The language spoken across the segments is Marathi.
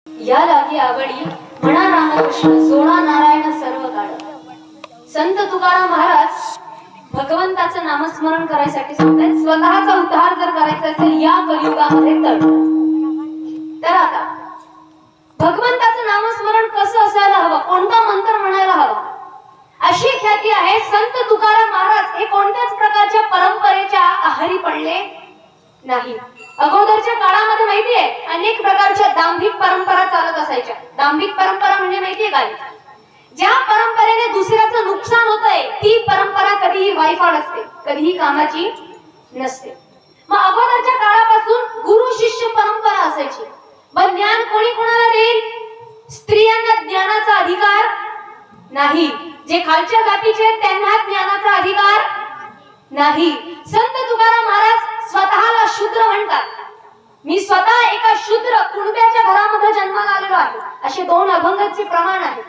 या लागी आवडी म्हणा रामकृष्ण जोडा नारायण सर्व काळ. संत तुकाराम महाराज भगवंताचं नामस्मरण करायसाठी सांगतात. स्वतःचा उद्धार जर करायचा असेल या कलियुगामध्ये तर आता भगवंताचं नामस्मरण कसं असायला हवं, कोणता मंत्र म्हणायला हवा, अशी ख्याती आहे. संत तुकाराम महाराज हे कोणत्याच प्रकारच्या परंपरेच्या आहारी पडले नाही. अगोदरच्या काळामध्ये माहितीये अनेक प्रकारच्या दांभिक परंपरा चालत असायच्या. दांभिक परंपरा म्हणजे माहितीये काय, ज्या परंपरेने दुसऱ्याचं नुकसान होतंय ती परंपरा कधीही वाईफाड असते, कधीही कामाची नसते. मग अगोदरच्या काळापासून गुरु शिष्य परंपरा असायची. पण ज्ञान कोणी कोणाला देईल? स्त्रियांना ज्ञानाचा अधिकार नाही. जे खालच्या जातीचे त्यांना ज्ञानाचा अधिकार नाही. संत तुकाराम महाराज स्वतःला शूद्र म्हणतात. मी स्वतः एका शूद्र कुणब्याच्या घरामध्ये जन्माला आलेलो आहे, असे 2 अभंगाचे प्रमाण आहे.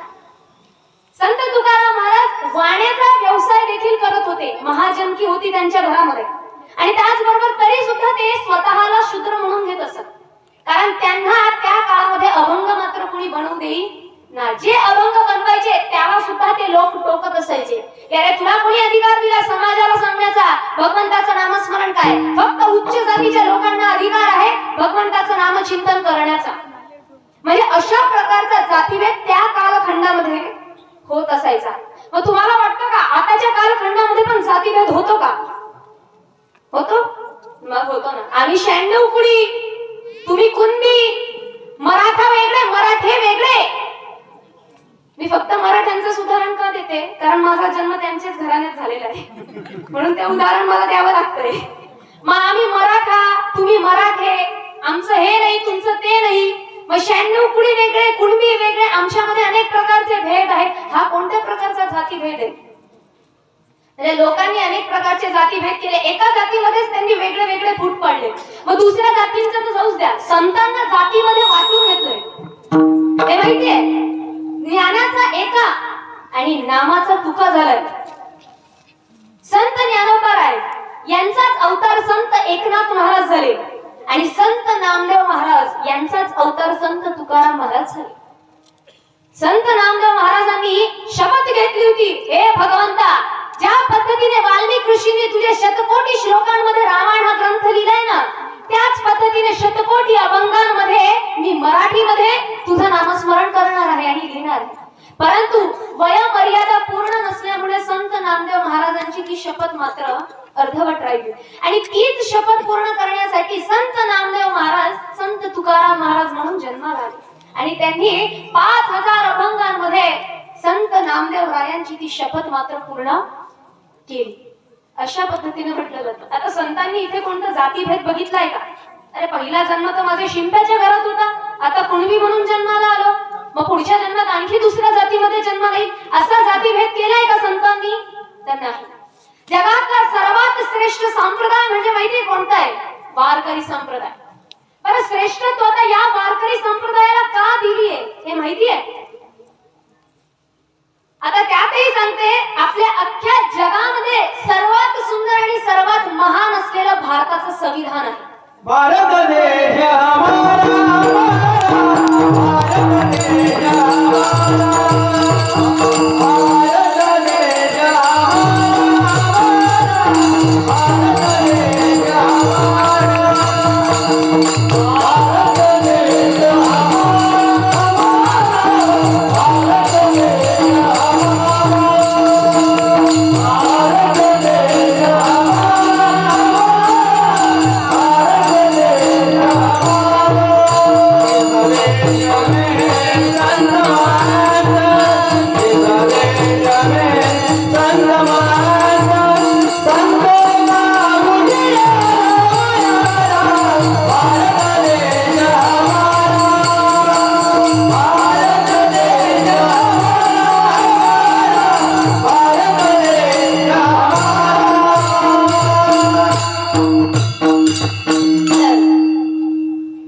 संत तुकाराम महाराज वाण्याचा व्यवसाय देखील करत होते. महाजनकी होती त्यांच्या घरामध्ये आणि त्याचबरोबर तरी सुद्धा ते स्वतःला शूद्र म्हणून घेत असत. कारण त्यांना त्या काळामध्ये अभंग मात्र कोणी बनवू देई ना. जे अभंग बनवायचे त्याला सुद्धा ते लोक टोकत असायचे. अरे तुला कोणी अधिकार दिला समाजाला सांगण्याचा भगवंताचं नामस्मरण काय? फक्त उच्च जातीच्या लोकांना अधिकार आहे भगवंताचं नामचिंतन करण्याचा. म्हणजे अशा प्रकारचा जातीभेद त्या कालखंडामध्ये होत असायचा. मग तुम्हाला वाटतं का आताच्या कालखंडामध्ये पण जातीभेद होतो का? होतो? मग होतो ना. आम्ही 96 कुडी, तुम्ही कुणबी, मराठा वेगळे मराठे वेगळे. मी फक्त मराठ्यांचं उदाहरण का देते, कारण माझा जन्म त्यांच्याच घराण्यात झालेला आहे म्हणून ते उदाहरण मला द्यावं लागतंय. मग आम्ही मराठा, तुम्ही मराठे, आमचं हे नाही तुमचं ते नाही. मग 96 कुडी वेगळे, कुणबी वेगळे, आमच्यामध्ये अनेक प्रकारचे भेद आहेत. हा कोणत्या प्रकारचा जातीभेद आहे? लोकांनी अनेक प्रकारचे जातीभेद केले. एका जातीमध्येच त्यांनी वेगळे वेगळे फूट पाडले. मग दुसऱ्या जातींचं तर जाऊच द्या, संतांना जातीमध्ये वाटून घेतलंय. हे माहितीये ज्ञानाचा एका आणि नामाचा तुका झालाय. संत ज्ञानोबा राय यांचाच अवतार संत एकनाथ महाराज झाले आणि संत नामदेव महाराज यांचाच अवतार संत तुकाराम महाराज झाले. संत नामदेव महाराजांनी शपथ घेतली होती, हे भगवंता, ज्या पद्धतीने वाल्मिक ऋषींनी तुझ्या शतकोटी श्लोकांमध्ये रामायण हा ग्रंथ लिहिलाय ना, त्याच पद्धतीने शतकोटी अभंगांमध्ये मी मराठीमध्ये तुझं नामस्मरण करणार आहे आणि लिहिणार आहे. परंतु वयोमर्यादा पूर्ण नसल्यामुळे संत नामदेव महाराजांची ती शपथ मात्र अर्धवट राहिली आणि तीच शपथ पूर्ण करण्यासाठी संत नामदेव महाराज संत तुकाराम महाराज म्हणून जन्माला आले आणि त्यांनी 5000 अभंगांमध्ये संत नामदेव रायांची ती शपथ मात्र पूर्ण केली. अशा पद्धतीने म्हटलं जातं. आता संतांनी इथे कोणता जातीभेद बघितलाय का? अरे पहिला जन्म तर माझ्या शिंप्याच्या घरात होता, आता कुणबी म्हणून जन्माला आलो, मग पुढच्या जन्मात आणखी दुसऱ्या जातीमध्ये जन्माला येईल, असा जातीभेद केलाय का संतांनी? तर नाही. जगातला सर्वात श्रेष्ठ संप्रदाय म्हणजे माहितीये कोणता आहे? वारकरी संप्रदाय. बरं श्रेष्ठत्व आता या वारकरी संप्रदायाला का दिलीये हे माहितीये? आता त्यातही सांगते, आपल्या अख्ख्या जगामध्ये सर्वात सुंदर आणि सर्वात महान असलेलं भारताचं संविधान आहे. भारत देश हमारा, भारत देश हमारा, भारत देश हमारा, भारत देश हमारा, भारत देश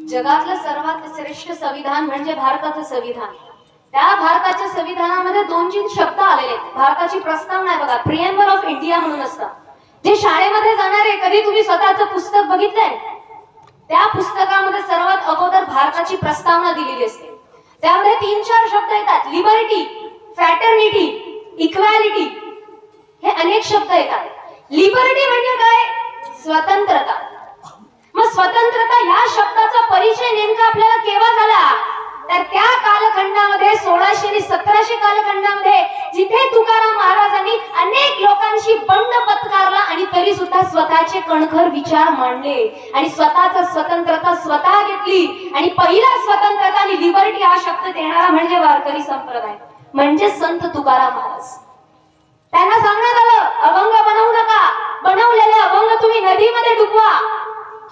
जगातलं सर्वात श्रेष्ठ संविधान म्हणजे भारताचं संविधान. त्या भारताच्या संविधानामध्ये 2-3 शब्द आलेले आहेत. भारताची प्रस्तावना आहे बघा, प्रिएम्बल ऑफ इंडिया म्हणून असतं. जे शाळेमध्ये जाणारे, कधी तुम्ही स्वतःचं पुस्तक बघितलंय? त्या पुस्तकामध्ये सर्वात अगोदर भारताची प्रस्तावना दिलेली असते. त्यामध्ये 3-4 शब्द येतात. लिबर्टी, फ्रॅटर्निटी, इक्वॅलिटी, हे अनेक शब्द येतात. लिबर्टी म्हणजे काय? स्वतंत्रता. मग स्वतंत्रता ह्या शब्दाचा परिचय नेमका आपल्याला केव्हा झाला? तर त्या कालखंडामध्ये 1600 आणि 1700 कालखंडामध्ये जिथे तुकाराम महाराजांनी अनेक लोकांशी बंड पत्कारला आणि तरी सुद्धा स्वतःचे कणखर विचार मांडले आणि स्वतःचा स्वतंत्रता स्वतः घेतली. आणि पहिला स्वतंत्रता आणि लिबर्टी हा शब्द देणारा म्हणजे वारकरी संप्रदाय, म्हणजे संत तुकाराम महाराज. त्यांना सांगण्यात आलं, अभंग बनवू नका, बनवलेले अभंग तुम्ही नदीमध्ये डुबवा.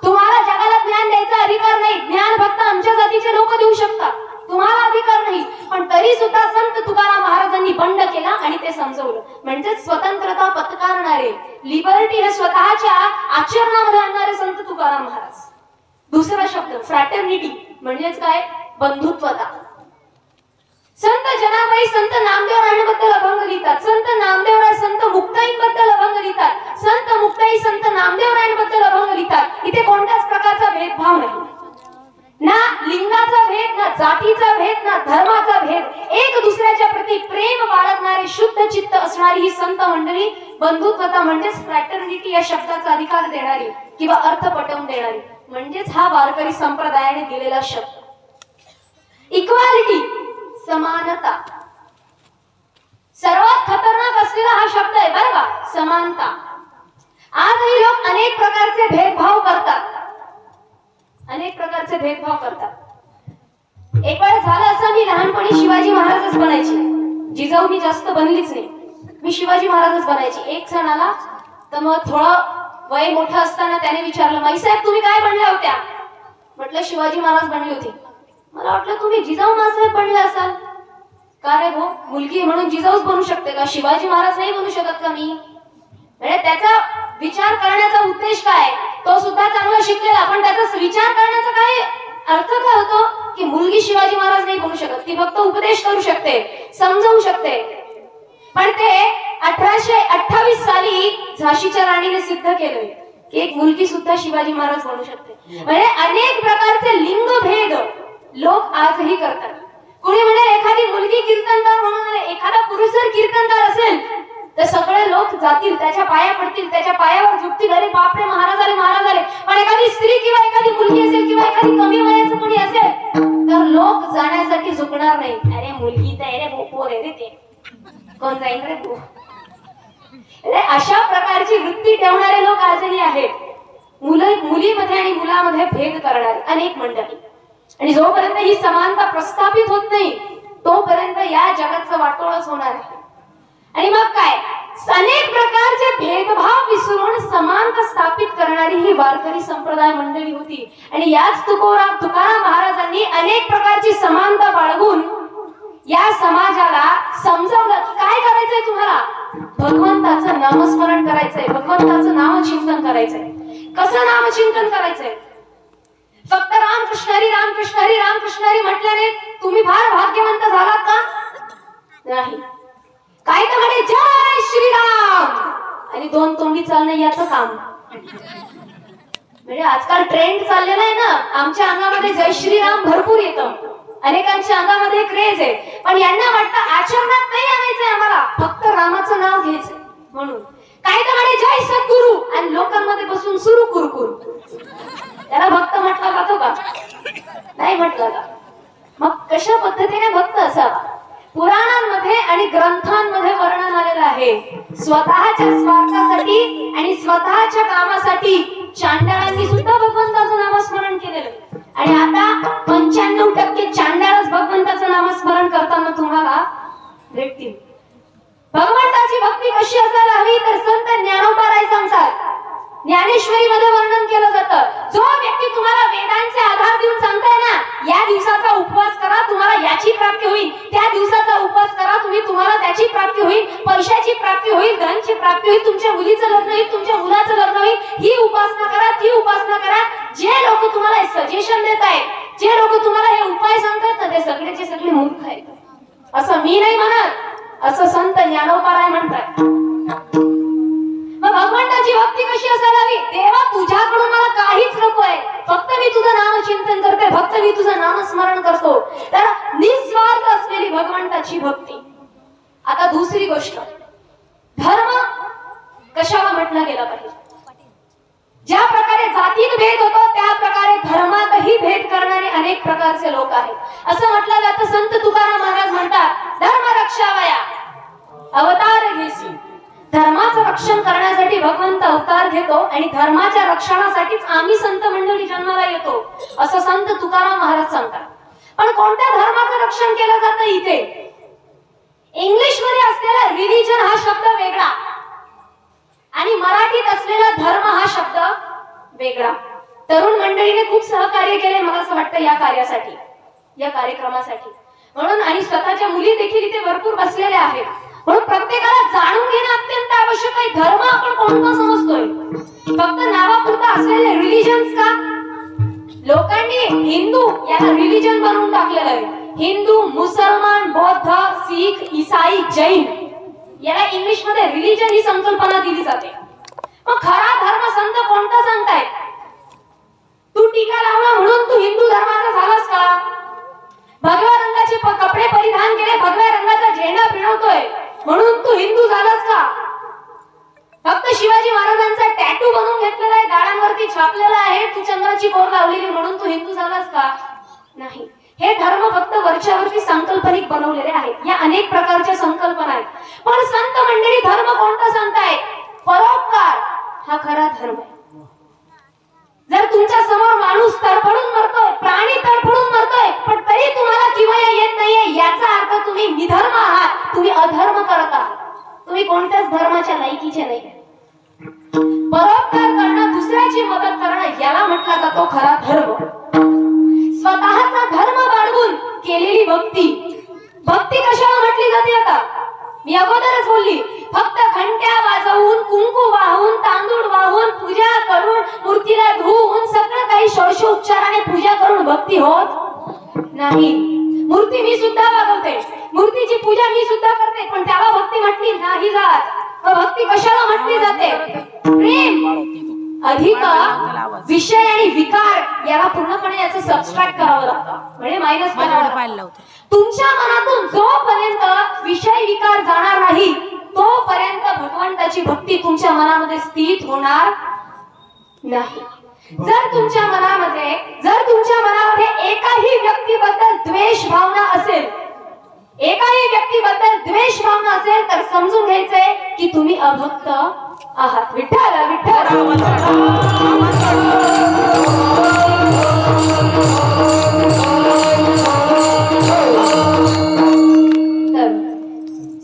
तुम्हाला जगाला ज्ञान द्यायचा अधिकार नाही. ज्ञान फक्त आमच्या जातीचे लोक देऊ शकतात, तुम्हाला अधिकार नाही. पण तरी सुद्धा संत तुकाराम महाराजांनी बंड केला आणि ते समजवलं. म्हणजे स्वतंत्रता पत्कारणारे, लिबर्टी हे स्वतःच्या आचरणामध्ये आणणारे संत तुकाराम महाराज. दुसरा शब्द फ्रॅटर्निटी म्हणजेच काय? बंधुत्वता. संत जनाबाई संत नामदेव रायांबद्दल अभंग लिहितात. संत नामदेव राय संत मुक्ताईंबद्दल अभंग लिहितात. संत मुक्ताई संत नामदेव रायांबद्दल अभंग लिहितात. इथे कोणत्याच प्रकारचा भेदभाव नाही, ना लिंगाचा भेद, ना जातीचा भेद, ना धर्माचा भेद. एक दुसऱ्याच्या प्रती प्रेम बाळगणारे शुद्ध चित्त असणारी ही संत मंडळी बंधुत्वता म्हणजेच फ्रॅटर्निटी या शब्दाचा अधिकार देणारी किंवा अर्थ पटवून देणारी, म्हणजेच हा वारकरी संप्रदायाने दिलेला शब्द. इक्वालिटी, समानता. सर्वात खतरनाक असलेला हा शब्द आहे बरं का, समानता. आजही लोक अनेक प्रकारचे भेदभाव करतात, अनेक प्रकारचे भेदभाव करतात. एक वेळ झालं असं, मी लहानपणी शिवाजी महाराजच बनायची, जिजाऊ मी जास्त बनलीच नाही, मी शिवाजी महाराजच बनायची. एक जण आला तर मग थोडं वय मोठं असताना त्याने विचारलं, माईसाहेब तुम्ही काय बनल्या होत्या? म्हटलं शिवाजी महाराज बनली होती. मला वाटलं तुम्ही जिजाऊ मासाहेब बनले असाल. का रे भाऊ, मुलगी म्हणून जिजाऊच बनू शकते का? शिवाजी महाराज नाही बनू शकत का मी? म्हणजे त्याचा विचार करण्याचा उद्देश काय? तो सुद्धा चांगला शिकलेला, पण त्याचा विचार करण्याचा काय अर्थ काय होतो? की मुलगी शिवाजी महाराज नाही बनू शकत, ती फक्त उपदेश करू शकते, समजावू शकते. पण ते 1828 साली झाशीच्या राणीने सिद्ध केलं की एक मुलगी सुद्धा शिवाजी महाराज बनू शकते. म्हणजे अनेक प्रकारचे लिंगभेद लोक आजही करतात. कोणी म्हणे एखादी मुलगी कीर्तनकार म्हणून, एखादा पुरुष जर कीर्तनकार असेल तर सगळे लोक जातील, त्याच्या पाया पडतील, त्याच्या पायावर झुकतील, अरे बापरे महाराज आले, महाराज आले. पण एखादी स्त्री किंवा एखादी मुलगी असेल किंवा एखादी कमी वयाचं कोणी असेल तर लोक जाण्यासाठी झुकणार नाही. अरे मुलगी तर आहे रे, पोर आहे रे, ते कोण जाईल रे तू? अशा प्रकारची वृत्ती ठेवणारे लोक आजही आहेत. मुलीमध्ये आणि मुलामध्ये भेद करणारे अनेक मंडळी. आणि जोपर्यंत ही समानता प्रस्थापित होत नाही तोपर्यंत या जगाचं वाटोळच होणार आहे. आणि मग काय, अनेक प्रकारचे भेदभाव विसरून समानता स्थापित करणारी ही वारकरी संप्रदाय मंडळी होती. आणि याच तुकाराम महाराजांनी अनेक प्रकारची समानता बाळगून या समाजाला समजावलं की काय करायचंय तुम्हाला? भगवंताचं नामस्मरण करायचंय, भगवंताचं नामचिंतन करायचंय. कसं नामचिंतन करायचंय? फक्त रामकृष्ण हरी रामकृष्ण हरी रामकृष्ण हरी म्हटल्याने तुम्ही फार भाग्यवंत झालात का? नाही. काय तर म्हणे जय श्रीराम आणि दोन तोंडी चालणं याचं काम. म्हणजे आजकाल ट्रेंड चाललेला आहे ना, आमच्या अंगामध्ये जय श्रीराम भरपूर येतं, अनेकांच्या अंगामध्ये क्रेज आहे, पण यांना वाटतं आचरणात नाही आणायचंय आम्हाला, फक्त रामाचं नाव घ्यायचंय म्हणून. काय तर म्हणे जय सद्गुरु आणि लोकांमध्ये बसून सुरू कुरकुर. त्याला भक्त म्हटलं जातो का? नाही म्हटलं का? मग कशा पद्धतीने भक्त असावा? पुराणांमध्ये आणि ग्रंथांमध्ये वर्णन आलेलं आहे. स्वतःच्या स्वार्थासाठी आणि स्वतःच्या कामासाठी चांडाळांनी सुद्धा भगवंताचं नामस्मरण केलेलं. आणि आता 95% चांडाळच भगवंताचं नामस्मरण करताना तुम्हाला भेटतील. भगवंताची भक्ती कशी असायला हवी तर संत ज्ञानोबा सांगतात, ज्ञानेश्वरी मध्ये वर्णन केलं जातं, जो व्यक्ती तुम्हाला वेदांचे आधार देऊन सांगताय ना, या दिवसाचा उपवास करा तुम्हाला याची प्राप्ती होईल, त्या दिवसाचा उपवास करा तुम्हाला त्याची प्राप्ती होईल, पैशाची प्राप्ती होईल, धनची प्राप्ती होईल, तुमच्या मुलीचं लग्न होईल, तुमच्या मुलाचं लग्न होईल, ही उपासना करा, ती उपासना करा. जे लोक तुम्हाला सजेशन देत आहेत, जे लोक तुम्हाला हे उपाय सांगतात ना, ते सगळेचे सगळे मूर्ख आहेत. असं मी नाही म्हणत, असं संत ज्ञानोबा म्हणतात. मग भगवंताची भक्ती कशी असायला हवी? देवा तुझ्याकडून मला काहीच नको आहे, फक्त मी तुझं नामचिंतन करते, फक्त मी तुझं नामस्मरण करतो. तर भगवंताची भक्ती. आता दुसरी गोष्ट, धर्म कशाला म्हटलं गेला पाहिजे. ज्या प्रकारे जातीत भेद होतो त्या प्रकारे धर्मातही भेद करणारे अनेक प्रकारचे लोक आहेत. असं म्हटलं जातं, संत तुकाराम महाराज म्हणतात, धर्म रक्षावया अवतार घेसी. धर्माचं रक्षण करण्यासाठी भगवंत अवतार घेतो आणि धर्माच्या रक्षणासाठीच आम्ही संत मंडळी जन्माला येतो, असं संत तुकाराम महाराज सांगतात. पण कोणत्या धर्माचं रक्षण केलं जातं इथे? इंग्लिश मध्ये असलेला रिलिजन हा शब्द वेगळा आणि मराठीत असलेला धर्म हा शब्द वेगळा. तरुण मंडळीने खूप सहकार्य केले मला असं वाटतं या कार्यासाठी, या कार्यक्रमासाठी. म्हणून आणि स्वतःच्या मुली देखील इथे भरपूर बसलेल्या आहेत. म्हणून प्रत्येकाला जाणून घेणं अत्यंत आवश्यक आहे. धर्म आपण कोणता समजतोय? फक्त नावापुरता असलेले रिलिजन्स का? लोकांनी हिंदू याला रिलिजन बनवून टाकलेलं आहे. हिंदू, मुसलमान, बौद्ध, शीख, ईसाई, जैन याला इंग्लिश मध्ये रिलिजन ही संकल्पना दिली जाते. मग खरा धर्म संत कोणता सांगतायत? तू टीका लावला म्हणून तू हिंदू धर्माचा झालास का? भगव्या रंगाचे कपडे परिधान केले, भगव्या रंगाचा झेंडा फिरवतोय म्हणून तू हिंदू झालास का? फक्त शिवाजी महाराजांचा टॅटू बनवून घेतलेला आहे, गाळांवरती छापलेला आहे, तू चंद्राची कोर लावलेली म्हणून तू हिंदू झालास का? नाही. हे धर्म फक्त वरच्यावरती सांकल्पनिक बनवलेले आहेत. या अनेक प्रकारच्या संकल्पना आहेत. पण संत मंडळी धर्म कोणता सांगतायत? परोपकार हा खरा धर्म आहे. जर तुमच्या समोर माणूस तडफडून मरतोय, प्राणी तडफडून मरतोय, पण तरी तुम्हाला किवया येत नाहीये, याचा अर्थ तुम्ही निधर्म आहात, तुम्ही अधर्म करत आहात, तुम्ही कोणत्याच धर्माच्या लायकीचे नाही. परोपकार करणं, दुसऱ्याची मदत करणं याला म्हटला जातो खरा धर्म. स्वतःचा धर्म बाळगून केलेली भक्ती. भक्ती कशाला म्हटली जाते? आता मी अगोदरच बोलली, फक्त घंट्या वाजवून, कुंकू वाहून, तांदूळ वाहून, पूजा करून, मूर्तीला धुवून, सगळं काही षोडशोपचाराने पूजा करून भक्ती होत नाही. मूर्ती मी सुद्धा वागवते, मूर्तीची पूजा मी सुद्धा करते, पण त्याला भक्ती म्हटली नाही जात. भक्ती कशाला म्हटली जाते? प्रेम अधिक विषय आणि विकार याला पूर्णपणे याचं सबस्ट्रॅक्ट करावं लागतं, म्हणजे मायनस करावं लागतं. तुमच्या मनातून जोपर्यंत विषय विकार जाणार नाही तोपर्यंत भगवंताची भक्ती तुमच्या मनामध्ये स्थित होणार नाही. जर तुमच्या मनामध्ये एकाही व्यक्तीबद्दल द्वेष भावना असेल, एकाही व्यक्तीबद्दल द्वेष भावना असेल तर समजून घ्यायचंय की तुम्ही अभक्त आहात. विठ्ठल विठ्ठल.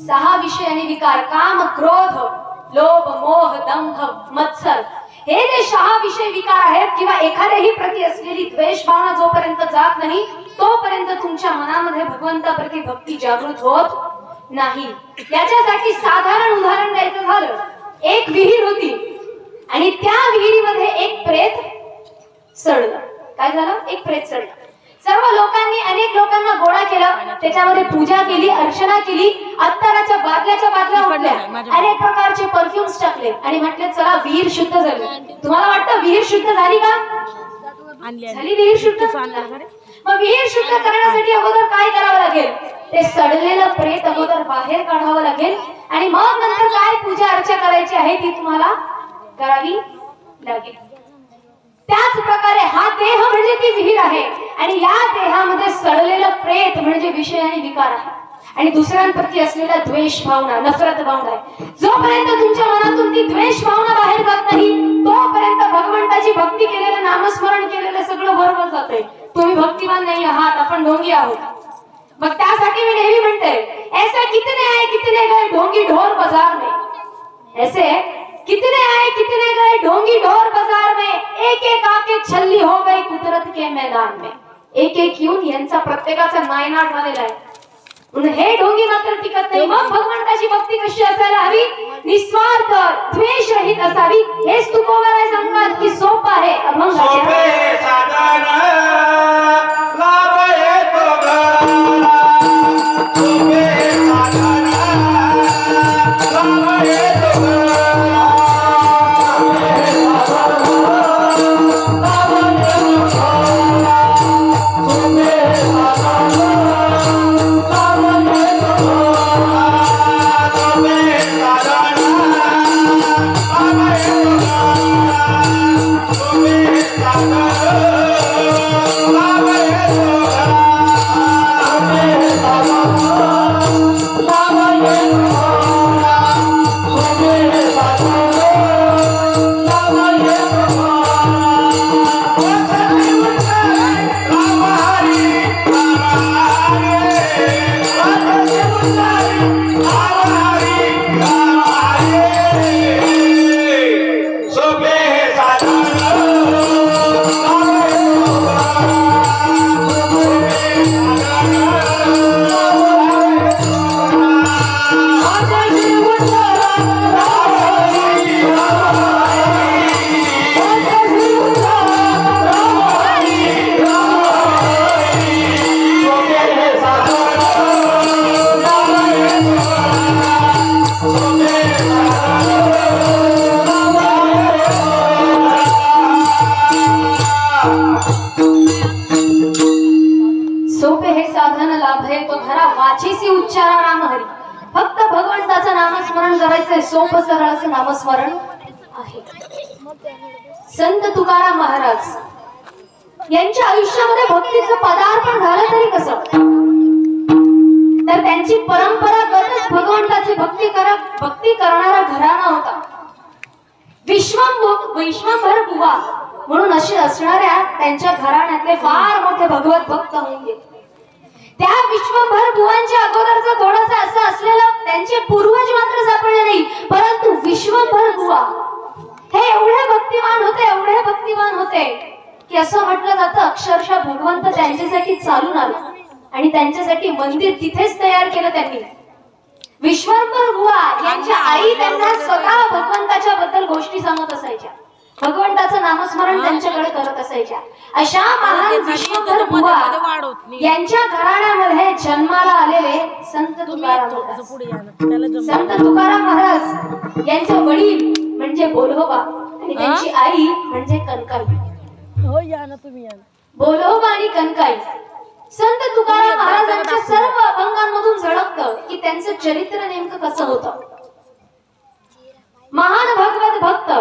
सहा विषय आणि विकार, काम, क्रोध, लोभ, मोह, दंभ, मत्सर, हे जे सहा विषय विकार आहेत किंवा एखाद्याही प्रती असलेली द्वेष भावना जोपर्यंत जात नाही तोपर्यंत तुमच्या मनामध्ये भगवंताप्रती भक्ती जागृत होत नाही. याच्यासाठी साधारण उदाहरण द्यायचं झालं, एक विहीर होती आणि त्या विहिरीमध्ये एक प्रेत सडलं. काय झालं? एक प्रेत सडलं. सर्व लोकांनी, अनेक लोकांना गोळा केलं, त्याच्यामध्ये पूजा केली, अर्चना केली, अत्तराच्या बादल्या उठल्या, अनेक प्रकारचे परफ्युम्स टाकले आणि म्हटले चला विहीर शुद्ध झाली. तुम्हाला वाटतं विहीर शुद्ध झाली का? झाली विहीर शुद्ध? मग विहीर शुद्ध करण्यासाठी अगोदर काय करावं लागेल? ते सडलेलं प्रेत अगोदर बाहेर काढावं लागेल आणि मग नंतर काय पूजा अर्चा करायची आहे ती तुम्हाला करावी लागेल. त्याच प्रकारे हा देह म्हणजे ती विहीर आहे आणि या देहामध्ये सडलेलं प्रेत म्हणजे विषय आणि विकार आहे आणि दुसऱ्यांप्रती असलेला द्वेष भावना, नफरत भावना आहे. जोपर्यंत तुमच्या मनातून ती द्वेष भावना बाहेर जात नाही तोपर्यंत भगवंताची भक्ती केलेलं, नामस्मरण केलेलं सगळं बरोबर जातंय. तुम्ही भक्तिमान नाही आहात, आपण ढोंगी आहोत. मग त्यासाठी मी नेहमी म्हणते, ऐसे कितने गए ढोंगी ढोर बाजार में, ऐसे कितने गए ढोंगी ढोर बाजार में, एक एक आके छल्ली हो गई कुदरत के मैदान में. एक एक येऊन यांचा प्रत्येकाचा नायनाट झालेला आहे. हे ढोंगी मात्र टिकत नाही. मग भगवंताची भक्ती कशी असायला हवी? निस्वार्थ, द्वेष रहित असावी. हेच तुकोबाराय सांगतात की सोप आहे अभंग सोपे हे साधन लाभे तो खरा वाचीसी उच्चारा नाम हरी. फक्त भगवंताचं नामस्मरण करायचंय, सोपं सरळ असं नामस्मरण आहे. संत तुकाराम महाराज यांच्या आयुष्यामध्ये भक्तीचं पदार्पण झालं तरी कसं, तर त्यांची परंपरागतच भगवंताची भक्ती करणारा घराणा होता. विश्वंभर बुवा म्हणून असे असणाऱ्या त्यांच्या घराण्यातले फार मोठे भगवत भक्त होऊन गेले. त्या विश्वंभर बुवांच्या अगोदरचं थोडंसं असं असलेलं त्यांचे पूर्वज मात्र सापडले नाही, परंतु विश्वंभर बुवा हे एवढे भक्तिमान होते की असं म्हटलं जातं अक्षरशः भगवंत त्यांच्यासाठी चालून आला आणि त्यांच्यासाठी मंदिर तिथेच तयार केलं त्यांनी. विश्वंभर बुवा यांच्या आई त्यांना स्वतः भगवंताच्या बद्दल गोष्टी सांगत असायच्या, भगवंताचं नामस्मरण त्यांच्याकडे करत असायच्या. अशा महान विश्वंभर बुवा यांच्या घराण्यामध्ये जन्माला आलेले संत तुकाराम महाराज. संत तुकाराम महाराज यांचे वडील म्हणजे बोलोबा आणि त्यांची आई म्हणजे कनकाई. बोलोबा आणि कनकाई. संत तुकाराम महाराजांच्या सर्व अभंगांमधून झळकतं की त्यांचं चरित्र नेमकं कसं होतं. महान भगवत भक्त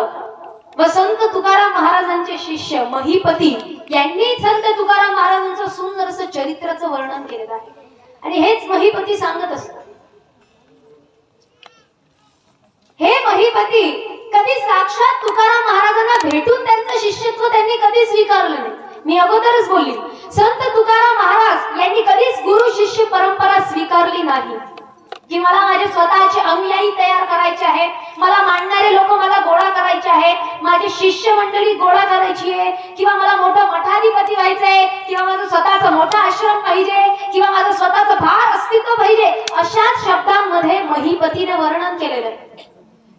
व संत तुकाराम महाराजांचे शिष्य महिपती यांनी संत तुकाराम महाराजांचं सुंदर असं चरित्राचं वर्णन केलेलं आहे आणि हेच महिपती सांगत असत. हे महिपती कधी साक्षात तुकाराम महाराजांना भेटून त्यांचं शिष्यत्व त्यांनी कधी स्वीकारलं नाही. मी अगोदरच बोलली, संत तुकाराम महाराज यांनी कधीच गुरु शिष्य परंपरा स्वीकारली नाही की मला माझे स्वतःचे अनुयायी तयार करायचे आहेत, मला मानणारे लोक मला गोळा करायचे आहेत, माझे शिष्य मंडळी गोळा करायची आहे, किंवा मला मोठा मठाधिपती व्हायचंय, किंवा माझं स्वतःचा मोठा आश्रम पाहिजे, किंवा माझं स्वतःचं फार अस्तित्व पाहिजे, अशाच शब्दांमध्ये महिपतीने वर्णन केलेलं आहे.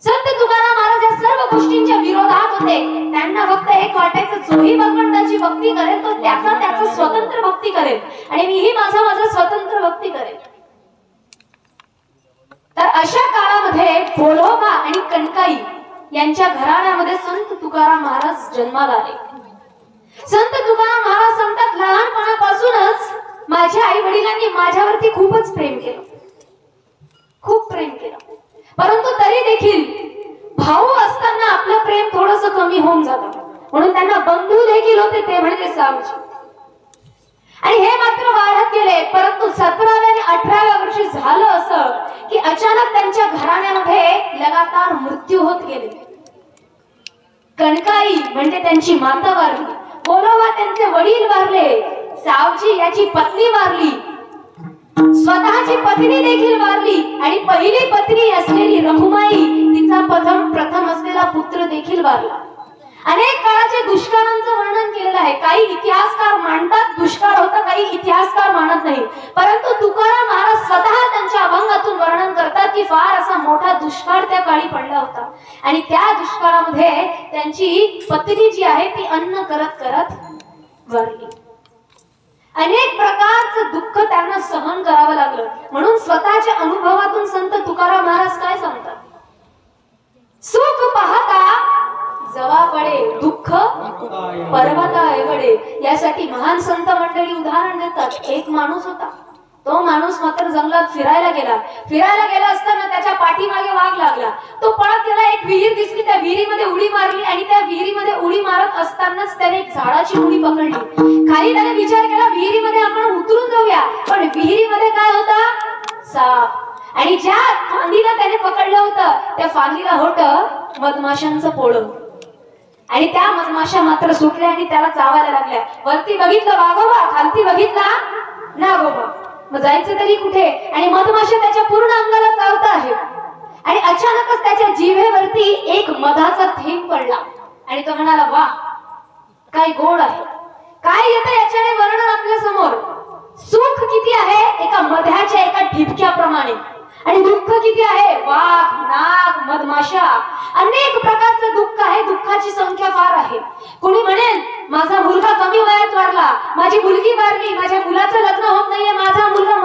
संत तुकाराम महाराज या सर्व गोष्टींच्या विरोधात होते. त्यांना फक्त एक वाटायचं, जोही भगवंताची भक्ती करेल तो त्याचा स्वतंत्र भक्ती करेल आणि मीही माझा स्वतंत्र भक्ती करेल. तर अशा काळामध्ये बोलोबा आणि कनकाई यांच्या घराण्यामध्ये संत तुकाराम महाराज जन्माला आले. संत तुकाराम महाराज सांगतात, लहानपणापासूनच माझ्या आई वडिलांनी माझ्यावरती खूपच प्रेम केलं, खूप प्रेम केलं, परंतु तरी देखील भाऊ असताना आपलं प्रेम थोडस कमी होऊन जातं, म्हणून त्यांना बंधू देखील होते, ते म्हणजे सावजी. आणि हे मात्र वाढत गेले. परंतु 17व्या आणि 18व्या वर्षी झालं असं की अचानक त्यांच्या घराण्यामध्ये लगातार मृत्यू होत गेले. कनकाई म्हणजे त्यांची माता वारली, बोलोबा त्यांचे वडील वारले, सावजी याची पत्नी वारली, स्वतःची पत्नी देखील वारली आणि पहिली पत्नी असलेली रखुमाई तिचा प्रथम असलेला पुत्र देखील वारला. अनेक काळाचे दुष्काळांचं वर्णन केलेलं आहे. काही इतिहासकार मानतात दुष्काळ होता, काही इतिहासकार मानत नाही, परंतु तुकाराम महाराज स्वतः त्यांच्या अभंगातून वर्णन करतात की फार असा मोठा दुष्काळ त्या काळी पडला होता आणि त्या दुष्काळामध्ये त्यांची पत्नी जी आहे ती अन्न करत करत वारली. अनेक प्रकारचं दुःख त्यांना सहन करावं लागलं. म्हणून स्वतःच्या अनुभवातून संत तुकाराम महाराज काय सांगतात, सुख पाहता जवा पडे, दुःख पर्वता एवढे. यासाठी महान संत मंडळी उदाहरण देतात. एक माणूस होता, तो माणूस मात्र जंगलात फिरायला गेला असताना त्याच्या पाठीमागे वाघ लागला. तो पळत गेला, एक विहीर दिसली, त्या विहिरीमध्ये उडी मारली आणि त्या विहिरीमध्ये उडी मारत असतानाच त्याने एक झाडाची उडी पकडली. खाली त्याने विचार केला विहिरीमध्ये आपण उतरून जाऊया, पण विहिरीमध्ये काय होता, साप. आणि ज्या फांदीला त्याने पकडलं होतं त्या फांदीला होतं मधमाशांचं पोळं आणि त्या मधमाशा मात्र सुटल्या आणि त्याला चावायला लागल्या. वरती बघितलं वाघोबा, खालती बघितला नागोबा. मग जायचं तरी कुठे, आणि मधमाशा त्याच्या पूर्ण अंगाला चावत आहे. आणि अचानकच त्याच्या जिभेवरती एक मधाचा थेंब पडला आणि तो म्हणाला, वा काय गोड आहे. काय येतं याच्याने वर्णन आपल्या समोर. सुख किती आहे एका मध्याच्या एका ठिपक्याप्रमाणे, आणि दुःख किती आहे, वाघ, नाग, मधमाशा, अनेक प्रकारचं दुःख आहे. दुःखाची संख्या फार आहे. कोणी म्हणेल माझा मुलगा कमी वयात वारला, माझी मुलगी वारली, माझ्या मुलाचं लग्न होत नाहीये, माझा मुलगा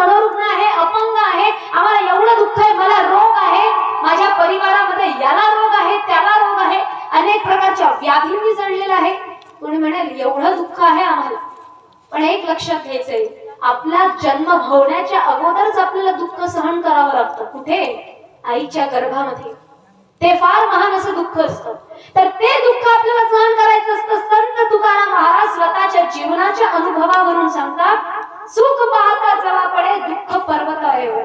आपला जन्म होण्याच्या अगोदरच आपल्याला दुःख सहन करावं लागतं. कुठे? आईच्या गर्भामध्ये. ते फार महान असं दुःख असतं. तर ते दुःख आपल्याला सहन करायचं असतं. संत तुकाराम महाराज स्वतःच्या जीवनाच्या अनुभवावरून सांगतात, सुख पाहता जवा पडे दुःख पर्वतावर.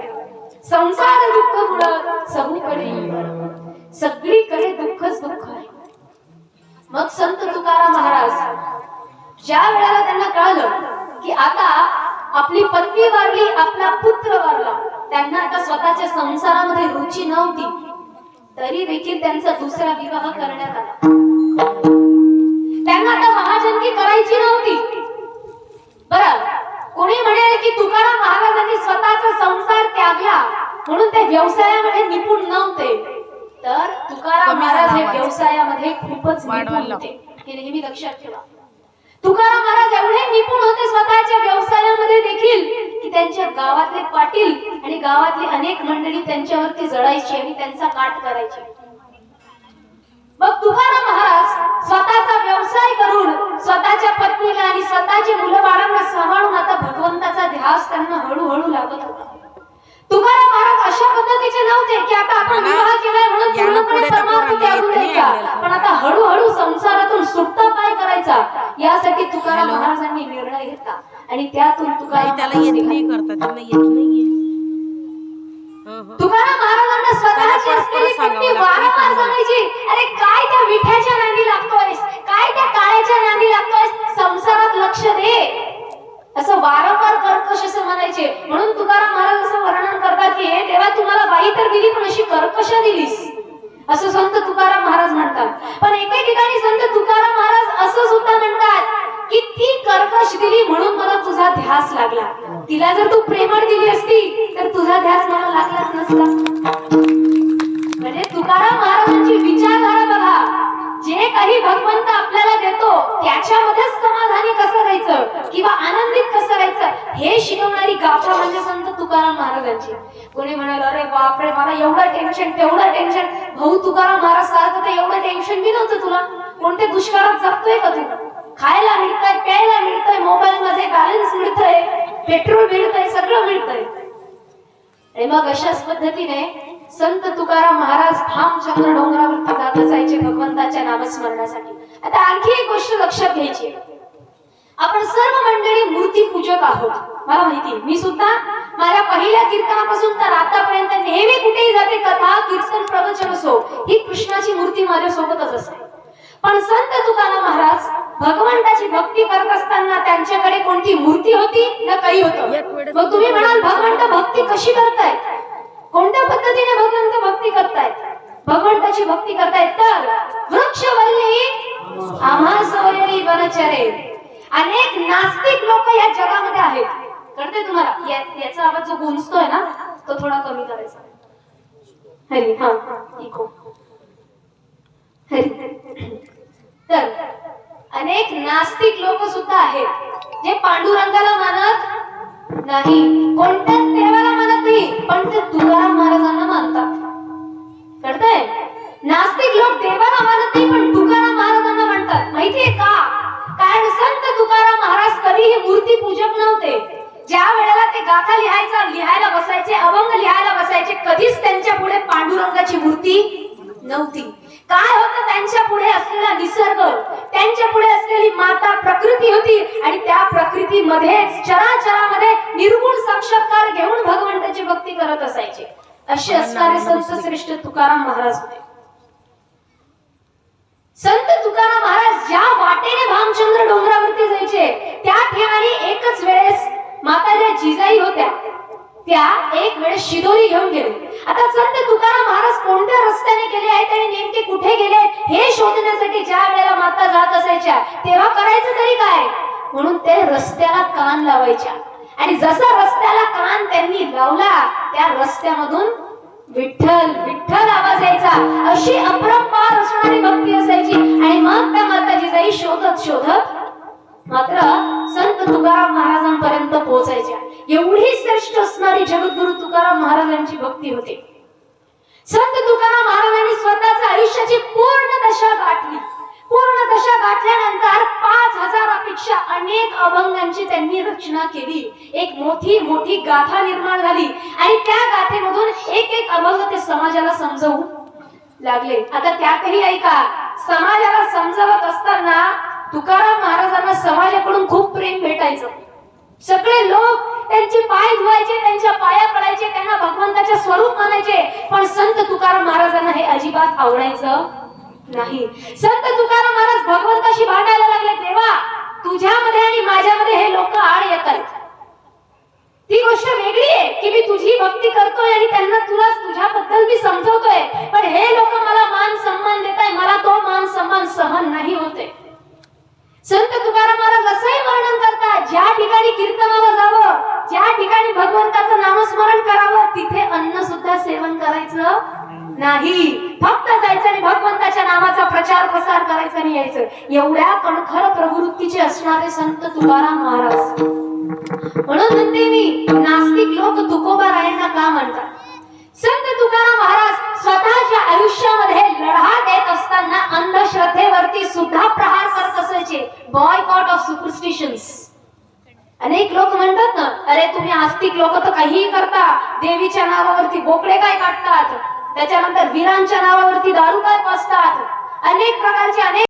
संसार दुःख मुळे सगळीकडे सगळीकडे दुःखच दुःख आहे. मग संत तुकाराम महाराज ज्या वेळेला त्यांना कळलं की आता आपली पत्नी वारली, आपला पुत्र वारला, त्यांना आता स्वतःच्या संसारामध्ये रुची नव्हती, तरी देखील त्यांचा दुसरा विवाह करण्यात आला. त्यांना आता महाजनकी करायची नव्हती. बरं, कोणी म्हणेल की तुकाराम महाराजांनी स्वतःचा संसार त्यागला म्हणून ते व्यवसायामध्ये निपुण नव्हते. तर तुकाराम महाराज हे व्यवसायामध्ये खूपच निपुण होते, हे नेहमी लक्षात ठेवा. तुकाराम महाराज एवढे निपुण होते स्वतःच्या व्यवसायामध्ये देखील की त्यांच्या गावातले पाटील आणि गावातली अनेक मंडळी त्यांच्यावरती जळायची आणि त्यांचा काट करायची. मग तुकाराम महाराज स्वतःचा व्यवसाय करून स्वतःच्या पत्नीला आणि स्वतःची मुलं बाळांना सांभाळून आता भगवंताचा ध्यास त्यांना हळूहळू लागत होता. तुकाराम महाराज अशा पद्धतीचे नव्हते की आता आपण विवाह केलाय म्हणून पूर्णपणे परमार्थ त्यागून द्यायचा, पण आता हळूहळू संसारातून सुटता पाय करायचा, यासाठी तुकाराम महाराजांनी निर्णय घेतला. आणि त्यातून तुकाराम महाराजांना स्वतःची असलेली पत्नी वारंवार सांगायची, अरे काय त्या विठ्याच्या नांदी लागतोयस, काय त्या काळ्याच्या नांदी लागतोयस, संसारात लक्ष दे, असं वारंवार कर्कश असं म्हणायचे. म्हणून तुकाराम महाराज असं वर्णन करतात की हे देवा, तुम्हाला बाई तर दिली पण अशी कर्कश दिलीस, असं संत तुकाराम महाराज म्हणतात. पण एके ठिकाणी संत तुकाराम महाराज असं सुद्धा म्हणतात की ती कर्कश दिली म्हणून मला तुझा ध्यास लागला, तिला जर तू प्रेमळ दिली असती तर तुझा ध्यास मला लागलाच नसता. म्हणजे तुकाराम महाराजांची विचारधारा बघा, जे काही भगवंत आपल्याला देतो त्याच्यामध्येच समाधानी कसं राहायचं किंवा आनंदित कसं राहायचं हे शिकवणारी गाथा म्हणजे संत तुकाराम महाराजांची. कोणी म्हणाल, अरे बापरे, मला एवढं टेन्शन तेवढं टेन्शन. भाऊ तुकाराम महाराज सारखं तर एवढं टेन्शन बी नव्हतं तुला. कोणत्या दुष्काळात जगतोय का तू? खायला मिळतंय, प्यायला मिळतंय, मोबाईल मध्ये बॅलन्स मिळतंय, पेट्रोल मिळतंय, सगळं मिळतंय. आणि मग अशाच पद्धतीने संत तुकाराम महाराज भामचंद्र डोंगरावरती जात असायचे भगवंताच्या नामस्मरणासाठी. आता आणखी एक गोष्ट लक्षात घ्यायची, आपण सर्व मंडळी मूर्ती पूजक आहोत. मला माहिती, मी सुद्धा माझ्या पहिल्या कीर्तनापासून तर आतापर्यंत नेहमी कुठेही जाते, कथा कीर्तन प्रवचन असो, ही कृष्णाची मूर्ती माझ्या सोबतच असते. पण संत तुकाराम महाराज भगवंताची भक्ती करत असताना त्यांच्याकडे कोणती मूर्ती होती ना काही होतं. मग तुम्ही म्हणाल, भगवंत भक्ती कशी करतायत, कोणत्या पद्धतीने भगवंत भक्ती करतायत, भगवंताची भक्ती करतायत? तर वृक्षवल्ली आम्हा सोयरी वनचरे. अनेक नास्तिक लोक या जगामध्ये आहेत, कळते तुम्हाला? याचा आवाज जो गुंजतोय ना तो थोडा कमी करायचा. हरी हा इको हरी. तर अनेक नास्तिक लोक सुद्धा आहेत जे पांडुरंगाला मानत नाही, कोणत्याच देवाला मानत नाही, पण ते तुकाराम महाराजांना मानतात. कळतंय? नास्तिक लोक देवाला मानत नाही पण तुकाराम महाराजांना मानतात. माहितीये का? कारण संत तुकाराम महाराज कधीही मूर्ती पूजक नव्हते. ज्या वेळेला ते गाथा लिहायला बसायचे, अभंग लिहायला बसायचे, कधीच त्यांच्या पुढे पांडुरंगाची मूर्ती नव्हती. काय होतं? त्यांच्या पुढे असलेला निसर्ग, त्यांच्या पुढे असलेली माता प्रकृती होती आणि त्या प्रकृतीमध्ये चराचरामध्ये निर्गुण साक्षात्कार घेऊन भगवंताची भक्ती करत असायचे. असे असणारे संत श्रेष्ठ तुकाराम महाराज होते. संत तुकाराम महाराज ज्या वाटेने भामचंद्र डोंगरावरती जायचे त्या ठिकाणी एकच वेळेस माता ज्या जिजाई होत्या त्या एक वेळेस शिदोरी घेऊन गेले. आता संत तुकाराम महाराज कोणत्या रस्त्याने गेले आहेत आणि नेमके कुठे गेले हे शोधण्यासाठी ज्या वेळेला माता जात असायच्या तेव्हा करायचं तरी काय, म्हणून ते रस्त्याला कान लावायच्या. आणि जसा रस्त्याला कान त्यांनी लावला त्या रस्त्यामधून विठ्ठल विठ्ठल आवाज यायचा. अशी अपरंपार असणारी भक्ती असायची. आणि मग त्या माता जिजाई शोधत शोधत मात्र संत तुकाराम महाराजांपर्यंत पोहोचायच्या. एवढी श्रेष्ठ असणारी जगद्गुरु तुकाराम महाराजांची भक्ती होती. संत तुकाराम महाराजांनी स्वतःच्या आयुष्याची पूर्ण दशा गाठली, पूर्ण दशा गाठल्यानंतर 5000पेक्षा अनेक अभंगांची त्यांनी रचना केली. एक मोठी मोठी गाथा निर्माण झाली आणि त्या गाथेमधून एक एक अभंग ते समाजाला समजवू लागले. आता त्यातही ऐका, समाजाला समजवत असताना तुकाराम महाराजांना समाजाकडून खूप प्रेम भेटायचं. सगळे लोक त्यांचे पाय धुवायचे, त्यांच्या पाया पडायचे, त्यांना भगवंताचे स्वरूप मानायचे. पण संत तुकाराम महाराजांना हे अजिबात आवडायचं नाही. संत तुकाराम महाराज भगवंताशी भांडायला लागले, देवा तुझ्यामध्ये आणि माझ्यामध्ये हे लोक आड येत आहेत. ती गोष्ट वेगळी आहे की मी तुझी भक्ती करतोय आणि त्यांना तुझ्याबद्दल मी समजवतोय, पण हे लोक मला मान सन्मान देताय, मला तो मान सन्मान सहन नाही होते. संत तुकाराम महाराज असंही वर्णन करतात, ज्या ठिकाणी कीर्तनाला जावं, ज्या ठिकाणी भगवंताचं नामस्मरण करावं, तिथे अन्न सुद्धा सेवन करायचं नाही. फक्त जायचं आणि भगवंताच्या नामाचा प्रचार प्रसार करायचा आणि यायचं. एवढ्या कणखर प्रवृत्तीचे असणारे संत तुकाराम महाराज. म्हणून म्हणते मी, नास्तिक लोक तुकोबारायांना का म्हणतात? संत तुकाराम महाराज स्वतःच्या आयुष्यामध्ये लढा देत असताना अंधश्रद्धेवरती सुद्धा प्रहार करत असायचे. Boycott of superstitions. अनेक लोक म्हणतात ना, अरे तुम्ही आस्तिक लोक तर काहीही करता, देवीच्या नावावरती बोकडे काय काढतात, त्याच्यानंतर वीरांच्या नावावरती दारू काय पाजतात, अनेक प्रकारचे अनेक